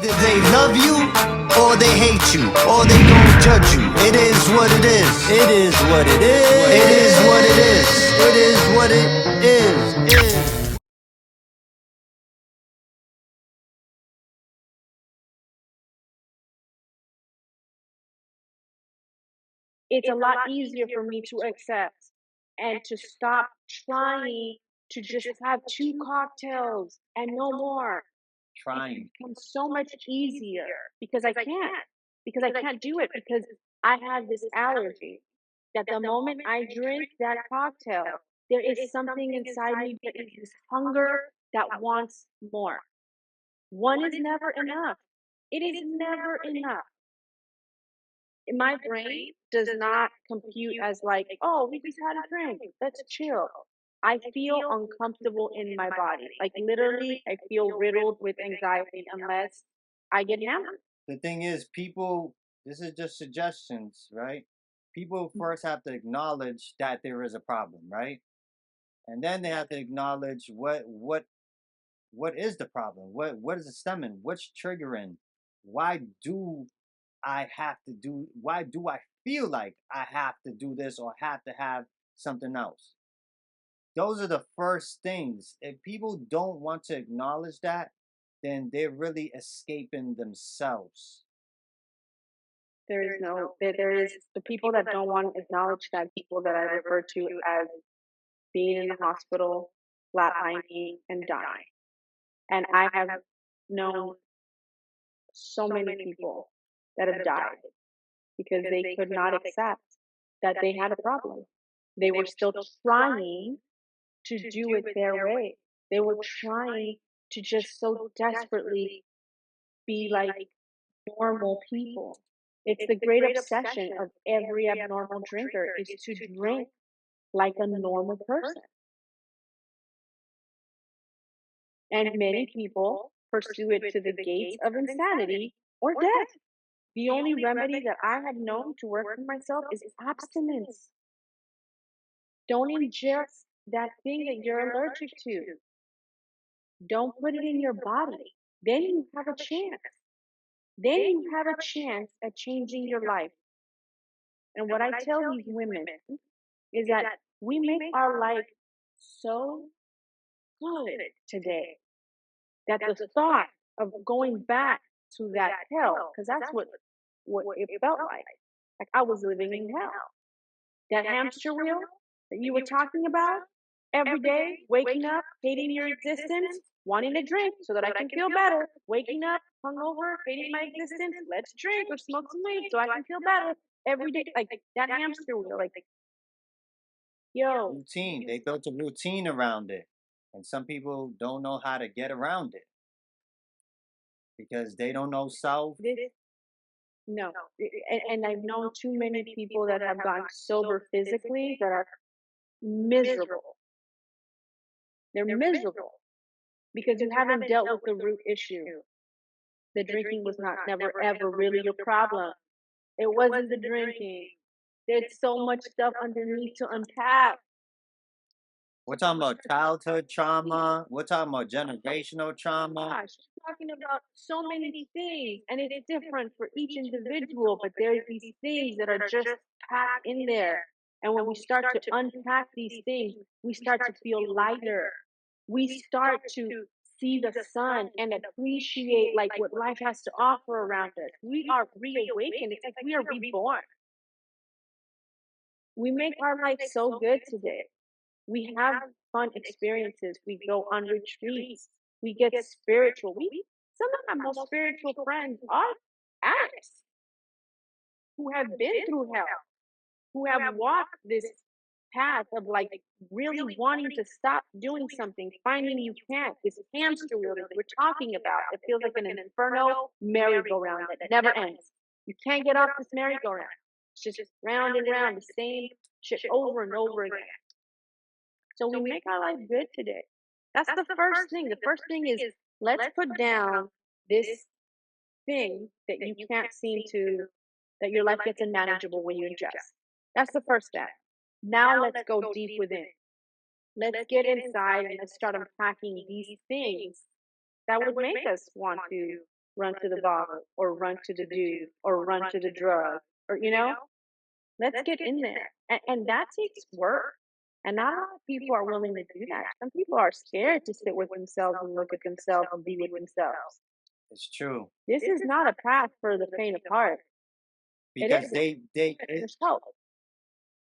Either they love you, or they hate you, or they gon' judge you. It is what it is. It is what it is. It is what it is. It is what it is. It's a lot easier for me to accept and to stop trying to just have 2 cocktails and no more. Trying. It becomes so much easier because I can't. Because I can't do it because I have this allergy that the moment I drink that cocktail, there is something inside me that is this hunger that wants more. One is never enough. It is never enough. My brain does not compute as like, oh, we just had a drink. Let's chill. I feel uncomfortable in my body. Like literally, I feel riddled with anxiety unless I get hammered. The thing is, people, this is just suggestions, right? People first have to acknowledge that there is a problem, right? And then they have to acknowledge what is the problem? What is it stemming? What's triggering? Why do I have to do? Why do I feel like I have to do this or have to have something else? Those are the first things. If people don't want to acknowledge that, then they're really escaping themselves. There is the people that don't want to acknowledge that, people that I refer to as being in the hospital, flatlining, and dying. And I have known so many people that have died because they could not accept that they had a problem. They were still trying to do it their way. They were trying to just so desperately be like normal people. It's the great obsession of every abnormal drinker is to drink like a normal person. And many people pursue it to the gates of insanity or death. The only remedy that I have known to work for myself is abstinence. Don't ingest that thing that you're allergic to. Don't put it in your body. Then you have a chance. Then you have a chance at changing your life. And what I tell these women is that we make our life so good today that the thought of going back to that hell, because that's what it felt like. Like I was living in hell. That hamster wheel that you were talking about, every day, waking up, hating your existence, wanting to drink so that I can feel better, waking up, hungover, hating my existence, let's drink or smoke some weed so I can feel better every day. Like that hamster wheel, like, yo. Routine. They built a routine around it. And some people don't know how to get around it because they don't know self. No. And I've known too many people that have gotten sober physically that are miserable. They're miserable because you haven't dealt with the root issue. The drinking was never ever really your problem. It wasn't the drinking. There's so much stuff underneath to unpack. We're talking about childhood trauma. We're talking about generational trauma. Gosh, we're talking about so many things, and it's different for each individual, but there's these things that are just packed in there. And when we start to unpack these things, we start to feel lighter. We start to see the sun and appreciate like what life has to offer around us. We are reawakened. It's like we are reborn. We make our life so good today. We have fun experiences. We go on retreats. We get spiritual. Some of my most spiritual friends are addicts who have been through hell, who have walked this path of like really wanting to stop doing something, finding you can't. This hamster wheel that we're talking about, it feels like an inferno merry-go-round that never ends. You can't get off this merry-go-round. It's just round and round, the same shit over and over again. So we make our life good today. That's the first thing. The first thing is let's put down this thing that you can't seem to, that your life gets unmanageable when you ingest. That's the first step. Now let's go deep within. Let's get inside and let's start unpacking these things that would make us want to run to the bottle or run to the dude or run to the drug or, let's get in there. And that takes work. And not a lot of people are willing to do that. Some people are scared to sit with themselves and look at themselves and be with themselves. It's true. This is not a path for the faint of heart. It Because isn't. There's help.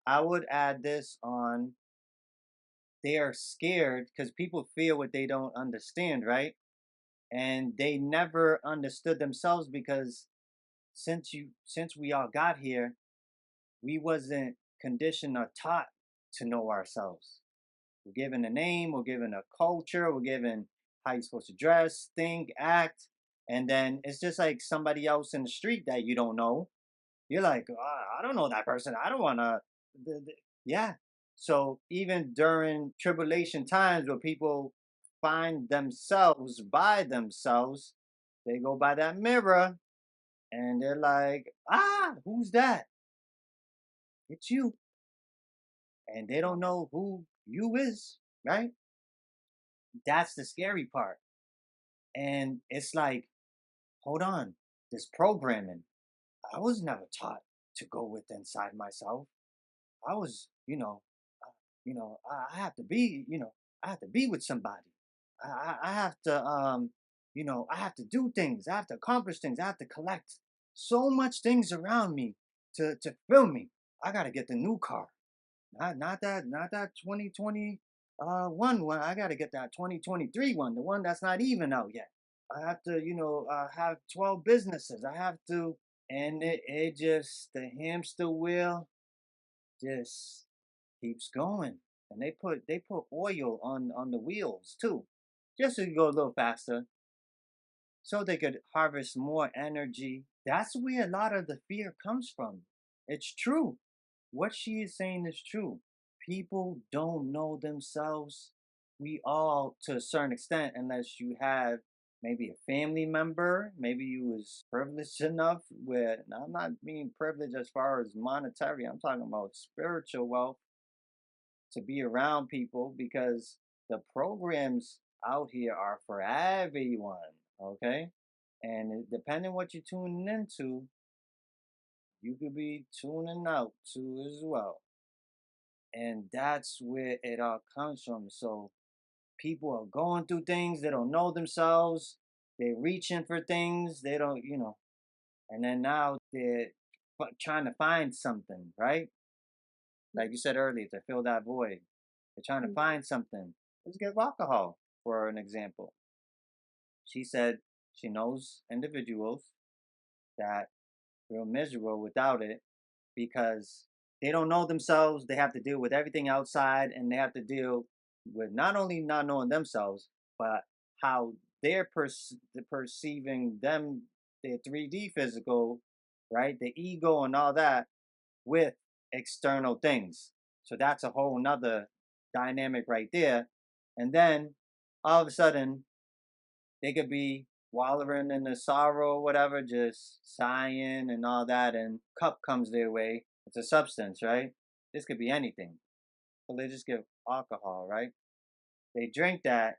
I would add this on, they are scared because people feel what they don't understand, right? And they never understood themselves because since we all got here, we wasn't conditioned or taught to know ourselves. We're given a name, we're given a culture, we're given how you're supposed to dress, think, act, and then it's just like somebody else in the street that you don't know. You're like, I don't know that person. I don't want to. Yeah. So even during tribulation times where people find themselves by themselves, they go by that mirror and they're like, who's that? It's you. And they don't know who you is, right? That's the scary part. And it's like, hold on, this programming, I was never taught to go with inside myself. I was, I have to be, I have to be with somebody. I have to, I have to do things. I have to accomplish things. I have to collect so much things around me to fill me. I gotta get the new car. Not that 2020 one. I gotta get that 2023 one, the one that's not even out yet. I have to, have 12 businesses. I have to, and it just the hamster wheel just keeps going. And they put oil on the wheels too, just so you go a little faster, so they could harvest more energy. That's where a lot of the fear comes from. It's true. What she is saying is true. People don't know themselves. We all, to a certain extent, unless you have maybe a family member, maybe you was privileged enough where, now I'm not being privileged as far as monetary, I'm talking about spiritual wealth, to be around people, because the programs out here are for everyone, okay? And depending what you're tuning into, you could be tuning out too as well. And that's where it all comes from. So people are going through things, they don't know themselves, they're reaching for things, they don't, and then now they're trying to find something, right? Like you said earlier, to fill that void. They're trying to find something. Let's give alcohol for an example. She said she knows individuals that feel miserable without it because they don't know themselves. They have to deal with everything outside, and they have to deal with not only not knowing themselves, but how they're perceiving them, their 3D physical, right? The ego and all that with external things. So that's a whole nother dynamic right there. And then all of a sudden, they could be wallowing in the sorrow or whatever, just sighing and all that, and cup comes their way. It's a substance, right? This could be anything. So they just give alcohol, right? They drink that,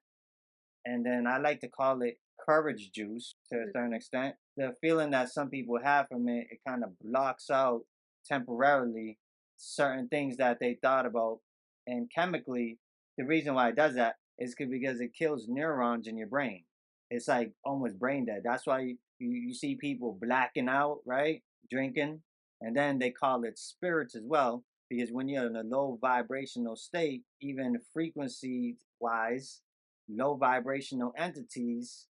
and then I like to call it courage juice to a certain extent. The feeling that some people have from it, it kind of blocks out temporarily certain things that they thought about. And chemically, the reason why it does that is because it kills neurons in your brain. It's like almost brain dead. That's why you see people blacking out, right? Drinking. And then they call it spirits as well, because when you're in a low vibrational state, even frequency wise, low vibrational entities,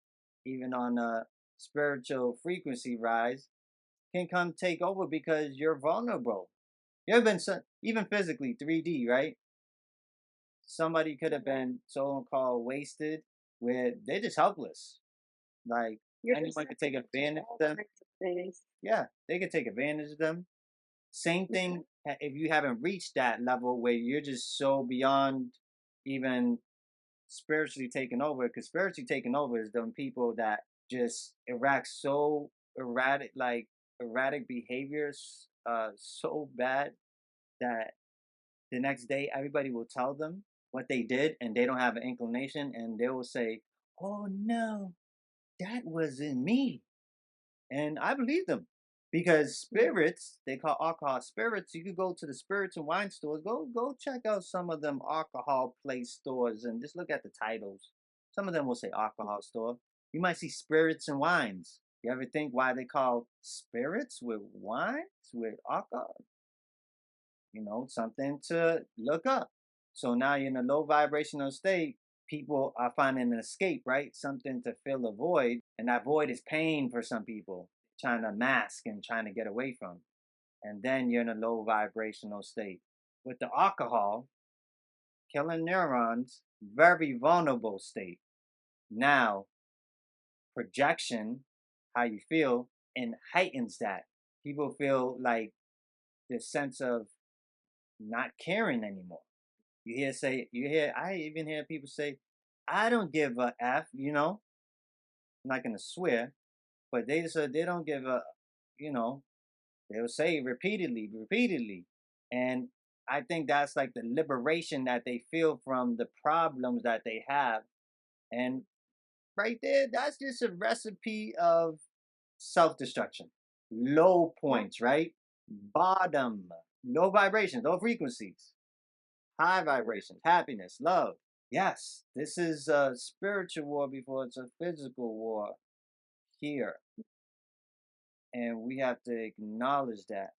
even on a spiritual frequency rise, can come take over because you're vulnerable. You ever been, even physically, 3D, right? Somebody could have been so called wasted, where they're just helpless. Like anyone could take advantage of them. Yeah, they could take advantage of them. Same thing if you haven't reached that level where you're just so beyond even spiritually taking over. Because spiritually taking over is them people that just erratic, like erratic behaviors, so bad that the next day everybody will tell them what they did, and they don't have an inclination, and they will say, "Oh no, that wasn't me." And I believe them because spirits, they call alcohol spirits. You could go to the spirits and wine stores. Go check out some of them alcohol place stores and just look at the titles. Some of them will say alcohol store. You might see spirits and wines. You ever think why they call spirits with wines with alcohol? Something to look up. So now you're in a low vibrational state. People are finding an escape, right? Something to fill a void. And that void is pain for some people, trying to mask and trying to get away from. And then you're in a low vibrational state. With the alcohol, killing neurons, very vulnerable state. Now, projection, how you feel, and heightens that. People feel like this sense of not caring anymore. I even hear people say, I don't give a F, I'm not gonna swear, but they don't give a, you know, they'll say repeatedly. And I think that's like the liberation that they feel from the problems that they have. And right there, that's just a recipe of self-destruction. Low points, right? Bottom, low vibrations, low frequencies, high vibrations, happiness, love. Yes, this is a spiritual war before it's a physical war here. And we have to acknowledge that.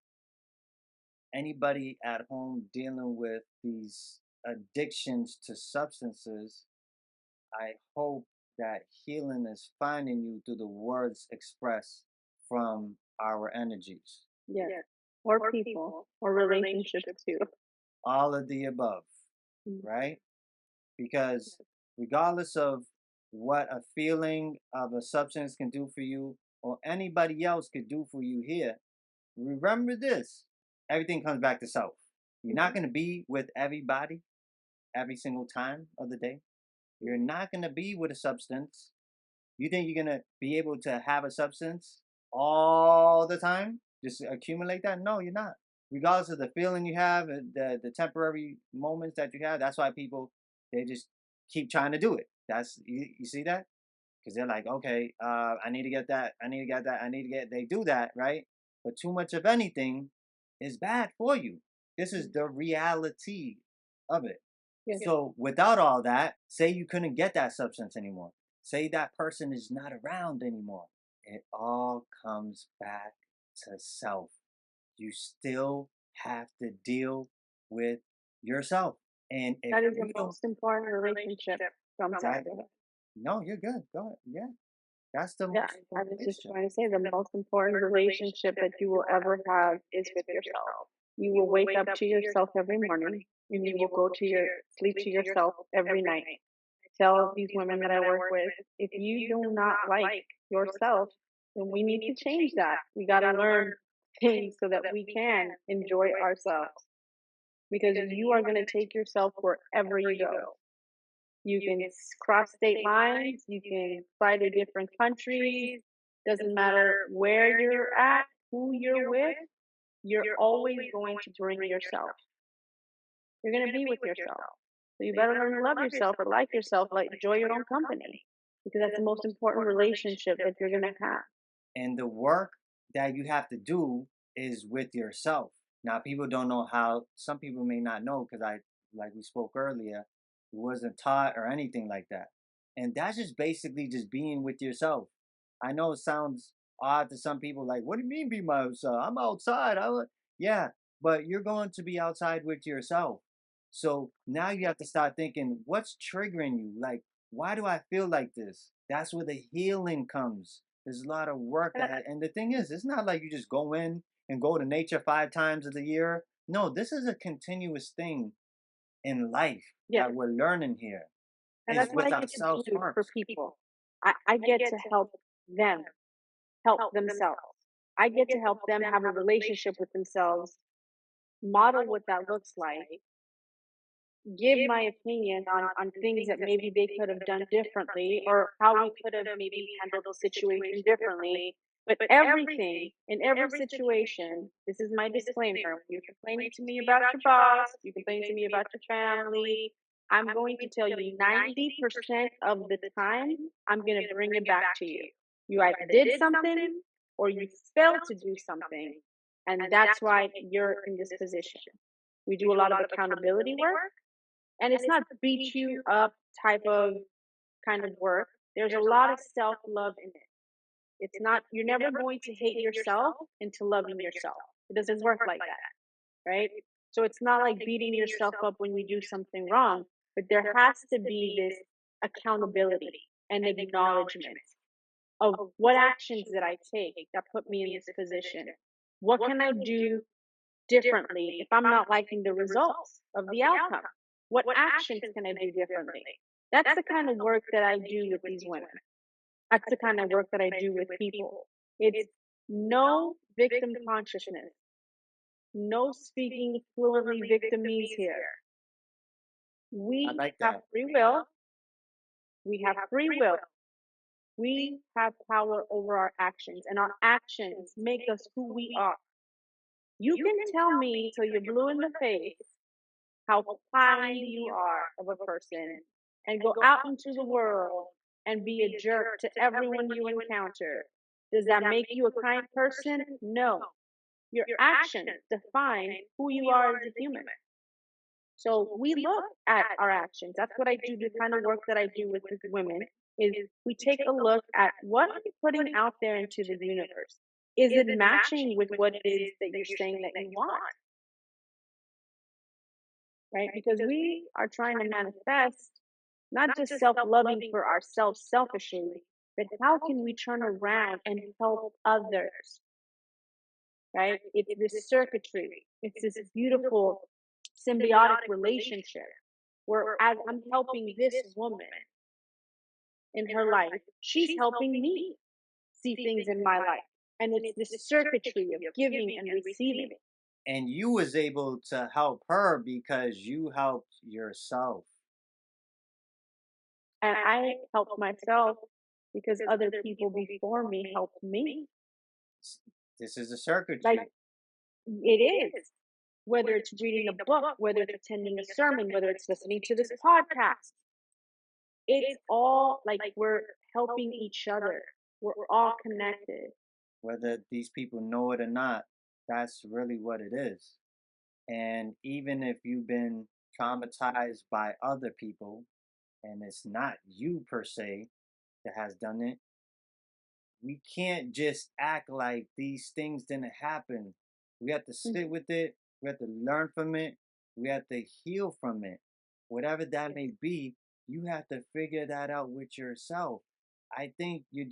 Anybody at home dealing with these addictions to substances, I hope that healing is finding you through the words expressed from our energies. Yes. Or people, or relationships too. All of the above, right? Because regardless of what a feeling of a substance can do for you or anybody else could do for you here, remember this. Everything comes back to self. You're not going to be with everybody every single time of the day. You're not going to be with a substance. You think you're going to be able to have a substance all the time? Just accumulate that? No, you're not. Regardless of the feeling you have, the temporary moments that you have, that's why people, they just keep trying to do it. You see that? Because they're like, okay, I need to get that, I need to get that, they do that, right? But too much of anything is bad for you. This is the reality of it. Yes. So without all that, say you couldn't get that substance anymore. Say that person is not around anymore. It all comes back to self. You still have to deal with yourself. And if That is you the don't, most important relationship from childhood. no, you're good. Go ahead. Yeah. That's the Yeah, most I important was just relationship. trying to say the most important relationship that you will ever have is with yourself. You will wake up to yourself every morning and you will go to your sleep to yourself every night. I tell these women that I work with, if you do not like yourself, then we need to change that. We got to learn things so that we can enjoy ourselves because you are going to take yourself wherever you go. You can cross state lines, you can fly to different countries, doesn't matter where you're at, who you're with, you're always going to bring yourself. You're going to be with yourself. So you better learn to love yourself or like yourself, like enjoy your own company because that's the most important relationship that you're going to have. And the work that you have to do is with yourself. Now, people don't know how, some people may not know because like we spoke earlier, wasn't taught or anything like that. And that's just basically just being with yourself. I know it sounds odd to some people, like, what do you mean be myself? I'm outside. Yeah, but you're going to be outside with yourself. So now you have to start thinking, what's triggering you? Like, why do I feel like this? That's where the healing comes. There's a lot of work and the thing is, it's not like you just go in and go to nature 5 times of the year. No, this is a continuous thing in life that we're learning here. And that's what I get to do for people. I get to help them help themselves. I get to help them have a relationship with themselves, model what that looks like, give my opinion on things that maybe they could have done differently or how we could have maybe handled the situation differently. But everything in every situation, this is my disclaimer. When you're complaining to me about your boss, you complain to me about your family, I'm going to tell you 90% of the time, I'm going to bring it back to you. You either did something or you failed to do something, and that's why you're in this position. We do a lot of accountability work, and it's not beat you up type of kind of work. There's a lot of self love in it. It's not, you're never going to hate yourself into loving yourself. It doesn't work like that, right? So it's not like beating yourself up when you do something wrong, but there has to be this accountability and acknowledgement of what actions did I take that put me in this position? What can I do differently if I'm not liking the results of the outcome? What actions can I do differently? That's the kind of work that I do with these women. That's the kind of work that I do with people. It's no victim consciousness, no speaking fluently victimese here. We have free will. We have free will. We have power over our actions, and our actions make us who we are. You can tell me till you're blue in the face how kind you are of a person and go out into the world and be a jerk to everyone you encounter. Does that make you a kind person? No. Your actions define who you are as a human. So we look at our actions. That's what I do. The kind of work that I do with women is we take a look at what are you putting out there into the universe. Is it matching with what it is that you're saying that you want? Right? Because we are trying to manifest not just self-loving for ourselves selfishly, but how can we turn around and help others? Right? It's this circuitry. It's this beautiful symbiotic relationship where as I'm helping this woman in her life, she's helping me see things in my life. And it's this circuitry of giving and receiving. And you was able to help her because you helped yourself. And I helped myself because other people before me helped me. This is a circuitry. Like, it is. Whether it's reading a book, whether it's attending a sermon, whether it's listening to this podcast, it's all like we're helping each other. We're all connected. Whether these people know it or not, that's really what it is. And even if you've been traumatized by other people, and it's not you per se that has done it, we can't just act like these things didn't happen. We have to sit with it. We have to learn from it. We have to heal from it. Whatever that may be, you have to figure that out with yourself. I think we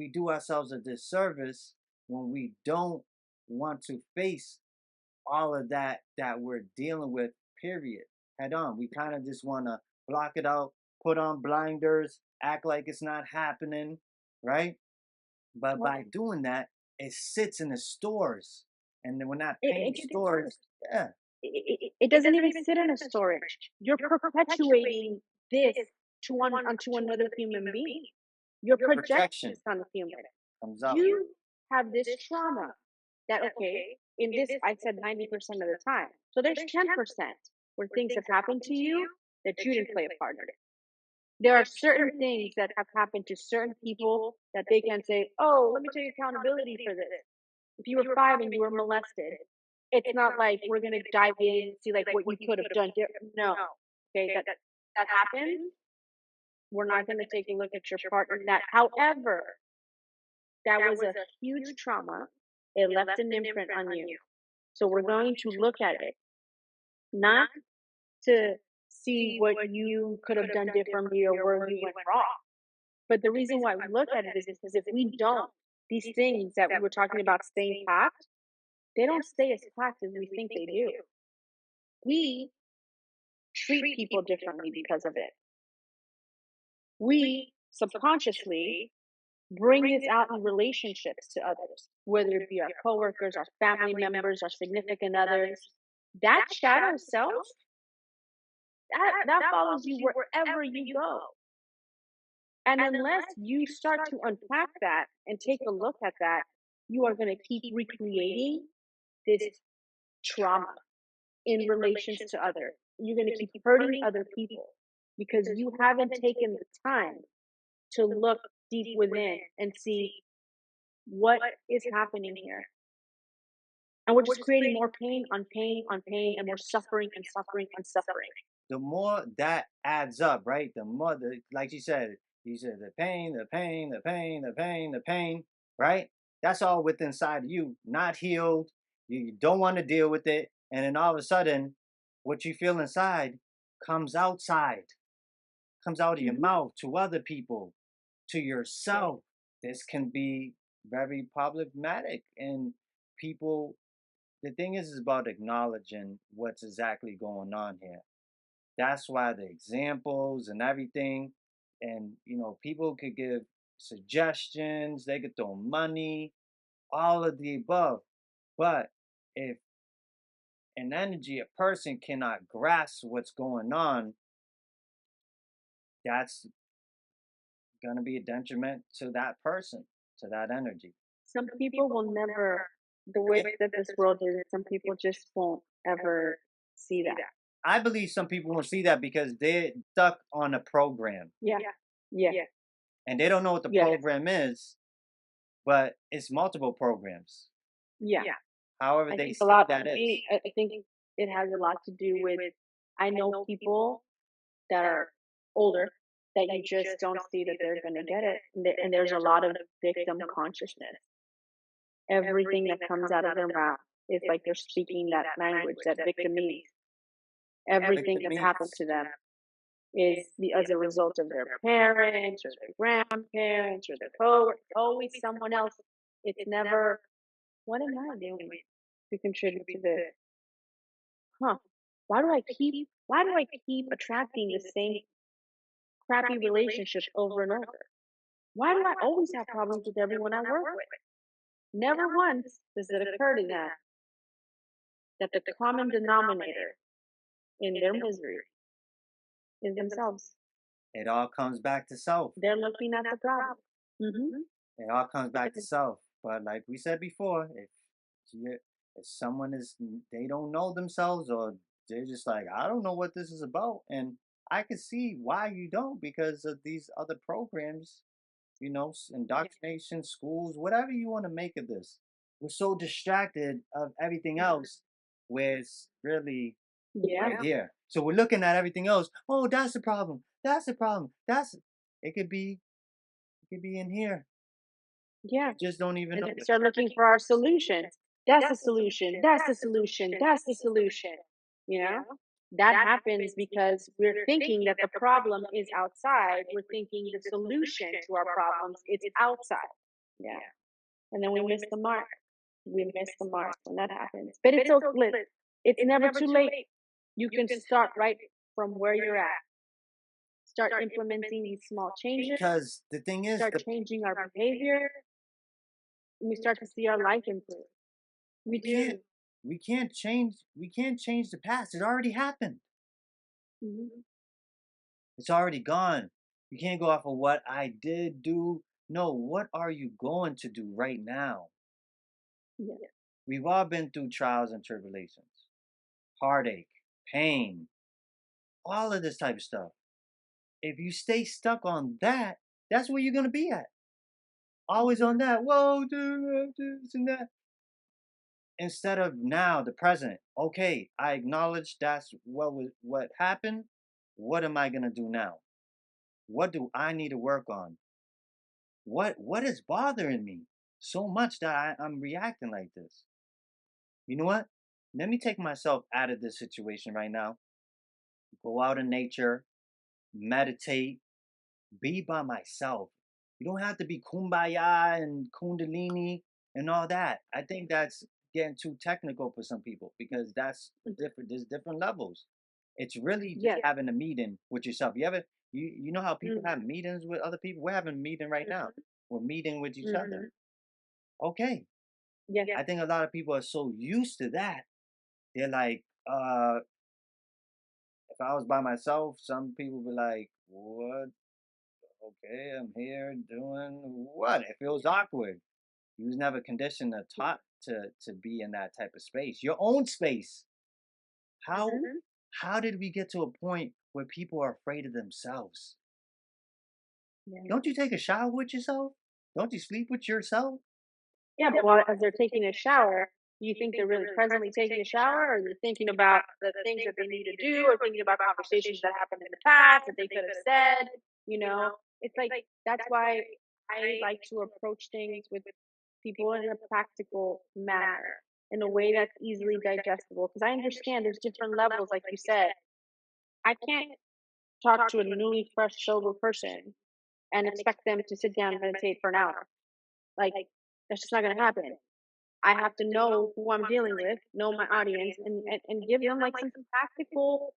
do ourselves a disservice when we don't want to face all of that we're dealing with, period, head on. We kind of just want to block it out, put on blinders, act like it's not happening, right? But by doing that, it sits in the stores, and then we're not paying stores. Yeah, it doesn't even sit in a storage. You're perpetuating this onto another human being. Your projection on a human. comes up. You have this trauma that, okay, in this, I said 90% of the time. So there's 10% where things have happened to you that you didn't play a part in it. There are certain things that have happened to certain people that they can say, oh, let me take accountability for this. If you were 5 and you were molested, it's not like we're going to dive in and see like what you could have done different. No. Okay, that happened. We're not going to take a look at your part in that. However, that was a huge trauma. It left an imprint on you. So we're going to look at it, not to see what you could have done differently or where you went wrong. But the reason why we look at it is because if we don't, these things that we were talking about staying packed, they don't stay as packed as we think they do. We treat people differently because of it. We subconsciously bring this out in relationships to others, whether it be our coworkers, our family members, our significant others. That shadow self, that follows you wherever you go. And unless you start to unpack that and take a look at that, you are going to keep recreating this trauma in relations to others. You're going to keep hurting other people because you haven't taken the time to look deep within and see what is happening here? And we're just creating more pain on pain on pain, and more suffering and suffering and suffering. The more that adds up, right? The more, like you said the pain, the pain, the pain, the pain, the pain, right? That's all within inside of you, not healed. You don't want to deal with it, and then all of a sudden, what you feel inside comes outside, comes out of your Mm-hmm. mouth to other people, to yourself. This can be very problematic, and people. The thing is about acknowledging what's exactly going on here. That's why the examples and everything, and people could give suggestions, they could throw money, all of the above. But if an energy, a person cannot grasp what's going on, that's going to be a detriment to that person, to that energy. Some people will never, the way that this world is, some people just won't ever see that. I believe some people won't see that because they're stuck on a program Yeah. Yeah. and they don't know what the Yeah. program is, but it's multiple programs. Yeah. However, I they think see a lot. that is. I think it has a lot to do with. I know people that are older that you just don't see that they're going to get it, and there's a lot of victim consciousness. Everything that comes out of their mouth is like they're speaking that language, that victimese. Everything that's happened to them is as a result of their parents or their grandparents or their co-workers. Always someone else. It's never, what am I doing to contribute to this? Huh? Why do I keep attracting the same crappy relationships over and over? Why do I always have problems with everyone I work with? Never once does it occur to them that the common denominator in their misery is themselves. It all comes back to self. They're looking at the problem. It all comes back to self. But like we said before, if someone is they don't know themselves or they're just like I don't know what this is about, and I can see why you don't because of these other programs, indoctrination, schools, whatever you want to make of this. We're so distracted of everything else, where it's really Yeah. right here. So we're looking at everything else. Oh, that's the problem. That's the problem. It could be in here. Yeah. Just don't even And know. then start looking for our solutions. That's the solution. That's the solution. That's the solution. You know? That happens because we're thinking that the problem is outside. We're thinking the solution to our problems is outside. Yeah. And then we miss the mark. We miss the mark when that happens. But it's okay. It's never too late. You can start right from where you're at. Start implementing these small changes. Because the thing is, Start changing our behavior. And we start to see our life improve. We do. we can't change the past. It already happened. It's already gone. You can't go off of what I did do. No, what are you going to do right now? Yeah. We've all been through trials and tribulations, heartache, pain, all of this type of stuff. If you stay stuck on that, that's where you're going to be at. Always on that. Whoa, dude, this and that. Instead of now, the present. Okay, I acknowledge that's what happened. What am I going to do now? What do I need to work on? What is bothering me so much that I'm reacting like this? You know what? Let me take myself out of this situation right now. Go out in nature, meditate, be by myself. You don't have to be kumbaya and kundalini and all that. I think that's getting too technical for some people because that's different. There's different levels. It's really just having a meeting with yourself. You know how people have meetings with other people? We're having a meeting right now. We're meeting with each other. Okay. Yeah. I think a lot of people are so used to that. They're like, if I was by myself, some people be like, what? Okay, I'm here doing what? It feels awkward. You was never conditioned or taught to be in that type of space. Your own space. How did we get to a point where people are afraid of themselves? Yeah. Don't you take a shower with yourself? Don't you sleep with yourself? Yeah, but while as they're taking a shower, do you think they're really presently taking a shower, or they're thinking about the things that they need to do, or thinking about conversations that happened in the past that they could have said? You know, it's like that's why I like to approach things with people in a practical manner, in a way that's easily digestible. Because I understand there's different levels, like you said. I can't talk to a newly fresh sober person and expect them to sit down and meditate for an hour. Like that's just not going to happen. I have to know who I'm dealing with, know my audience, and give them like some practical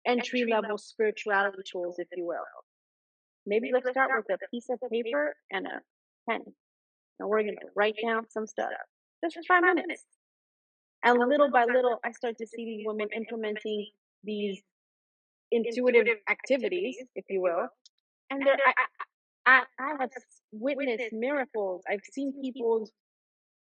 entry level spirituality tools, if you will. Maybe let's start with a piece of paper and a pen. And we're going to write down some stuff just for 5 minutes. And little by little, I start to see these women implementing these intuitive activities, if you will. And I have witnessed miracles. I've seen people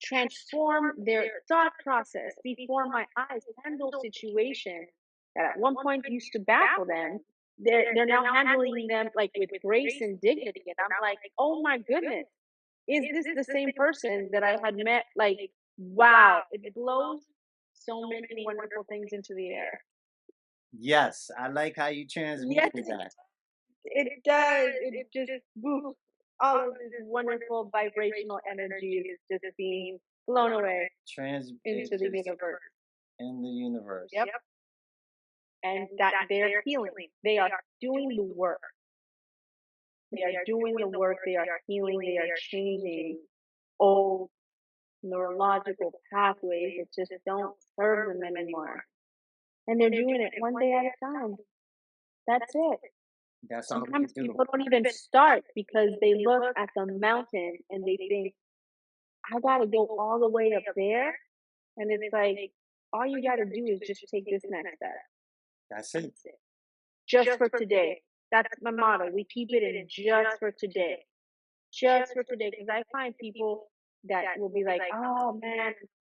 transform their thought process before my eyes, handle situations that at one point used to baffle them. They're now handling them like with grace and dignity. And I'm like, oh my goodness, is this the same person that I had met? Like, wow, it blows so many wonderful things into the air. Yes, I like how you transmuted that. It does. It just boosts all of this wonderful vibrational energy is just being blown away into the universe. In the universe. Yep. And that they're healing. They are doing the work. They are doing the work. They are healing. They are changing old neurological pathways that just don't serve them anymore. And they're doing it one day at a time. That's it. That's all we Sometimes can do. people don't even start because they look at the mountain and they think, I gotta go all the way up there. And it's like, all you gotta do is just take this next step. That's it. Just for today. That's my motto. We keep it in just for today. Just for today. Because I find people that will be like, oh man,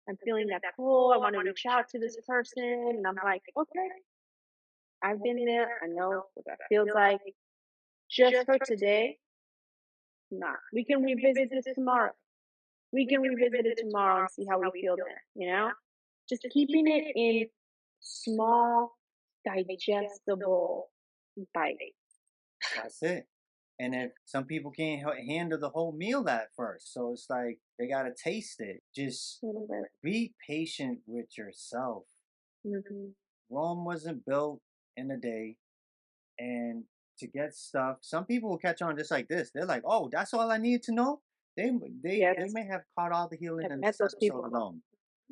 I'm feeling that pull. I want to reach out to this person. And I'm like, okay, I've been there. I know what that feels like. Just for today, nah. We can revisit this tomorrow. We can revisit it tomorrow and see how we feel then, you know? Just keeping it in small, digestible bites. That's it. And if some people can't handle the whole meal at first, so it's like they gotta taste it. Just be patient with yourself. Mm-hmm. Rome wasn't built in a day, and to get stuff, some people will catch on just like this. They're like, "Oh, that's all I need to know." They may have caught all the healing in this episode alone.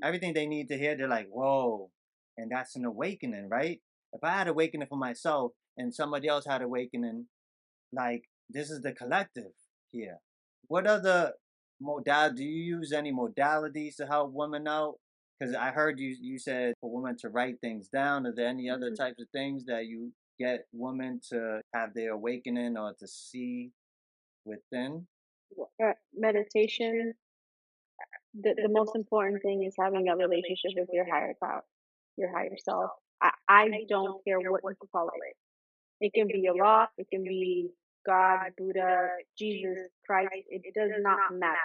Everything they need to hear, they're like, "Whoa," and that's an awakening, right? If I had awakening for myself and somebody else had awakening, like this is the collective here. What other do you use any modalities to help women out? Because I heard you said for women to write things down. Are there any other types of things that you get women to have their awakening or to see within? Meditation. The most important thing is having a relationship with your higher power, your higher self. I don't care what you call it. It can be Allah, it can be God, Buddha, Jesus, Christ. It does not matter.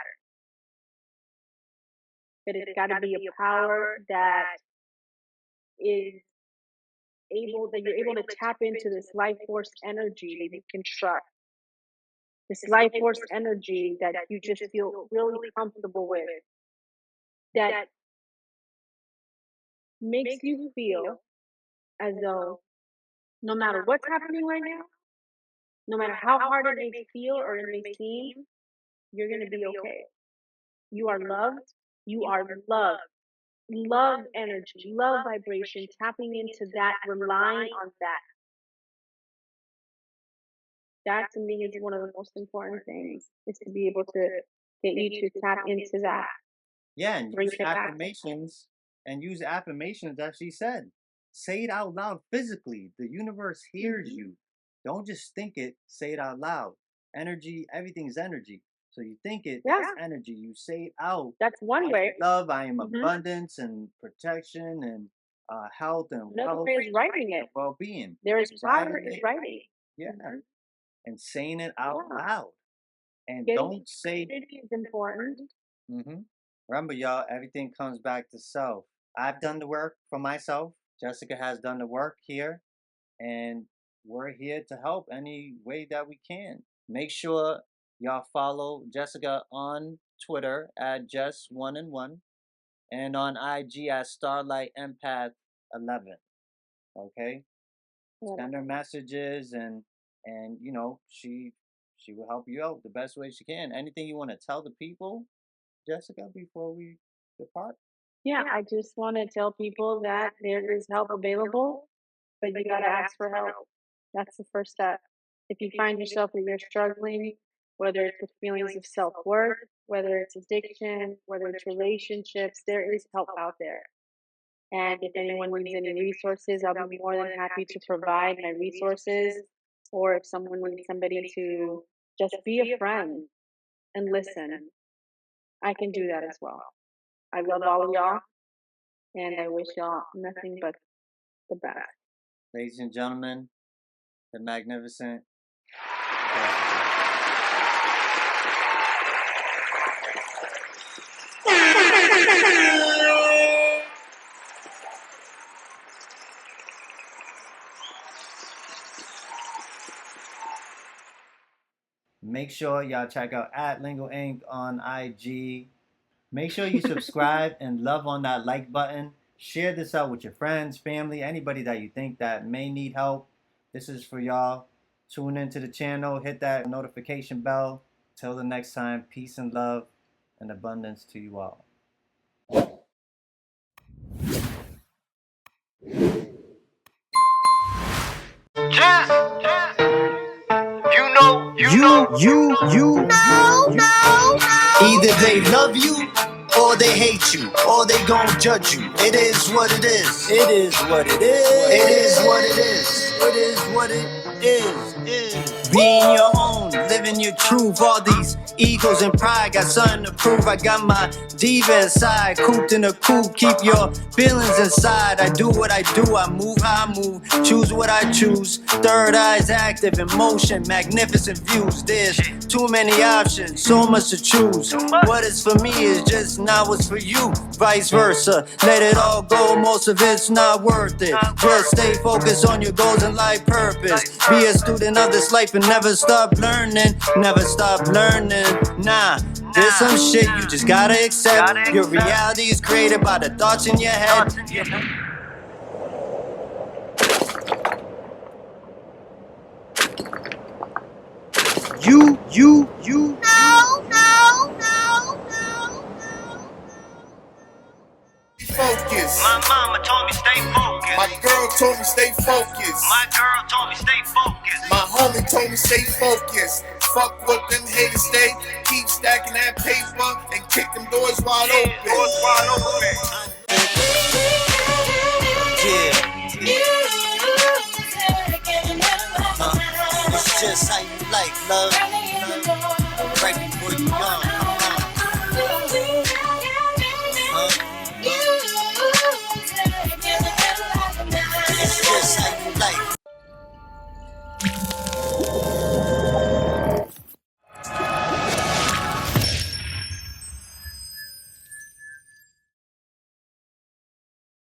But it's got to be a power that is that you're able to tap into this life force energy that you can trust. This life force energy that you just feel really comfortable with. That makes you feel as though no matter what's happening right now, no matter how hard it may feel or it may seem, you're going to be okay. You are loved. You are loved. Love energy, love vibration, tapping into that, relying on that. That to me is one of the most important things, is to be able to get you to tap into that. Yeah, and use affirmations as she said. Say it out loud physically. The universe hears you. Don't just think it, say it out loud. Energy, everything's energy. So you think it, it's energy. You say it out. That's one way. Love, I am abundance and protection and health and another way is writing it. Well-being. There is power in writing. Yeah. And saying it out loud. And don't say it is important. Remember, y'all, everything comes back to self. I've done the work for myself. Jessica has done the work here, and we're here to help any way that we can. Make sure y'all follow Jessica on Twitter at Jess1and1 and on IG at Starlight Empath 11. Okay, send her messages and you know she will help you out the best way she can. Anything you want to tell the people, Jessica, before we depart? Yeah, I just want to tell people that there is help available, but you got to ask for help. That's the first step. If you find yourself that you're struggling, whether it's with feelings of self worth, whether it's addiction, whether it's relationships, there is help out there. And if anyone needs any resources, I'll be more than happy to provide my resources. Or if someone needs somebody to just be a friend and listen, I can do that as well. I love all of y'all, and I wish y'all nothing but the best. Ladies and gentlemen, the magnificent Make sure y'all check out at Lingo Ink on IG. Make sure you subscribe and love on that like button. Share this out with your friends, family, anybody that you think that may need help. This is for y'all. Tune into the channel, hit that notification bell. Till the next time, peace and love and abundance to you all. Either they love you or they hate you, or they gon' judge you. It is what it is. It is what it is. It is what it is. It is what it is. Being your own, living your truth. All these egos and pride got something to prove. I got my diva inside, cooped in a coop. Keep your feelings inside. I do what I do. I move how I move. Choose what I choose. Third eye's active, emotion, magnificent views. There's too many options, so much to choose. What is for me is just not what's for you. Vice versa. Let it all go. Most of it's not worth it. Just stay focused on your goals and life purpose. Be a student of this life and never stop learning. Never stop learning. Nah, there's some shit you just gotta accept. Your reality is created by the thoughts in your head. Focus. My mama told me stay focused. My girl told me stay focused. My girl told me stay focused. My homie told me stay focused. Fuck what them haters say. Keep stacking that paper and kick them doors wide open. Doors wide open. It's just how you like love. Right before you come. It's just how